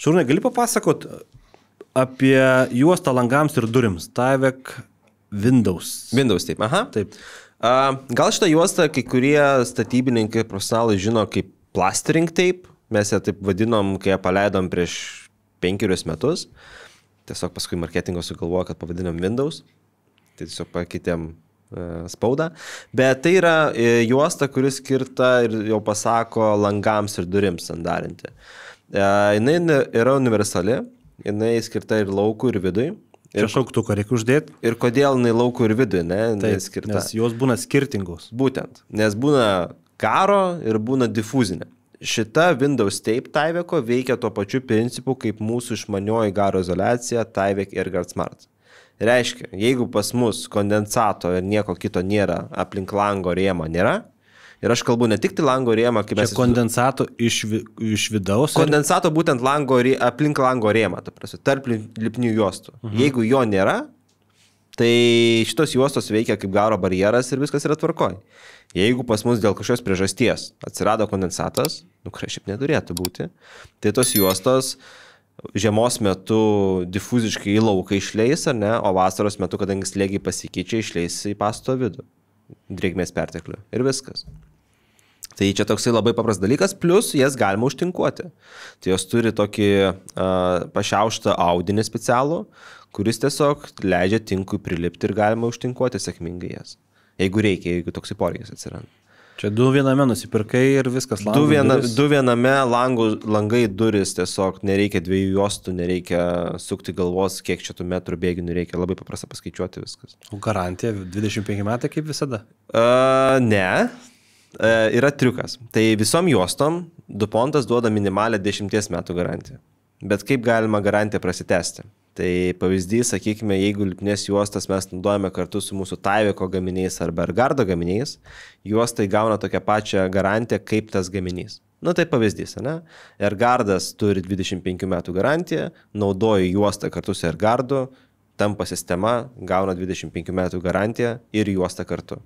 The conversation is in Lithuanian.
Šarūnai, gali papasakot apie juostą langams ir durims, Tyvek Windows. Windows, taip, aha. Taip. Gal šitą juostą kai kurie statybininkai profesionalai žino kaip plastering tape, mes ją taip vadinom, kai ją paleidom prieš 5 metus, tiesiog paskui marketingo sugalvojo, kad pavadinom Windows, tai tiesiog pakeitėm spaudą, bet tai yra juosta, kuris skirta ir jau pasako langams ir durims sandarinti. Jinai yra universali, jinai skirta ir laukų, ir vidui. Čia šauktuką reikia uždėti. Ir kodėl jinai laukų ir vidui, ne? Taip, skirta. nes jos būna skirtingos. Būtent, nes būna karo ir būna difuzinė. Šita Windows Tape Tyveko veikia tuo pačiu principu, kaip mūsų išmanioji garo izoliacija Tyvek AirGuard Smart. Reiškia, jeigu pas mus kondensato ir nieko kito nėra, aplink lango rėmą nėra, ir aš kalbu ne tik tai lango rėmą, kaip mes... Čia kondensato iš vidaus? Kondensato būtent aplink lango rėmą, tarp lipnių juostų. Jeigu jo nėra, tai šitos juostos veikia kaip garo barjeras ir viskas yra tvarkoj. Jeigu pas mus dėl kažkokios priežasties atsirado kondensatas, kuris šiaip neturėtų būti, tai tos juostos žiemos metu difuziškai į lauką išleis, ar ne, o vasaros metu, kadangi slėgiai pasikeičia, išleis į pastato vidų, drėgmės perteklių ir viskas. Tai čia toksai labai paprastas dalykas, plus jas galima užtinkuoti. Tai jos turi tokį pašiauštą audinį specialų, kuris tiesiog leidžia tinkui prilipti ir galima užtinkuoti sėkmingai jas. Jeigu reikia, jeigu toksai poreikis atsiranda. Čia 2 viename nusipirkai ir viskas langai. 2 viename langai duris, tiesiog nereikia 2 juostų, nereikia sukti galvos, kiek čia tų metrų bėginių reikia, labai paprasta paskaičiuoti viskas. O garantija 25 metai kaip visada? Ne. Yra triukas. Tai visom juostom DuPontas duoda minimalę 10 metų garantiją. Bet kaip galima garantiją prasitęsti? Tai pavyzdys, sakykime, jeigu lipnės juostas mes naudojame kartu su mūsų Tyveko gaminiais arba AirGuardo gaminiais, juostai gauna tokią pačią garantiją kaip tas gaminys. Nu tai pavyzdys, ne? AirGuardas turi 25 metų garantiją, naudoji juostą kartu su AirGuardu, tampa sistema, gauna 25 metų garantiją ir juostą kartu.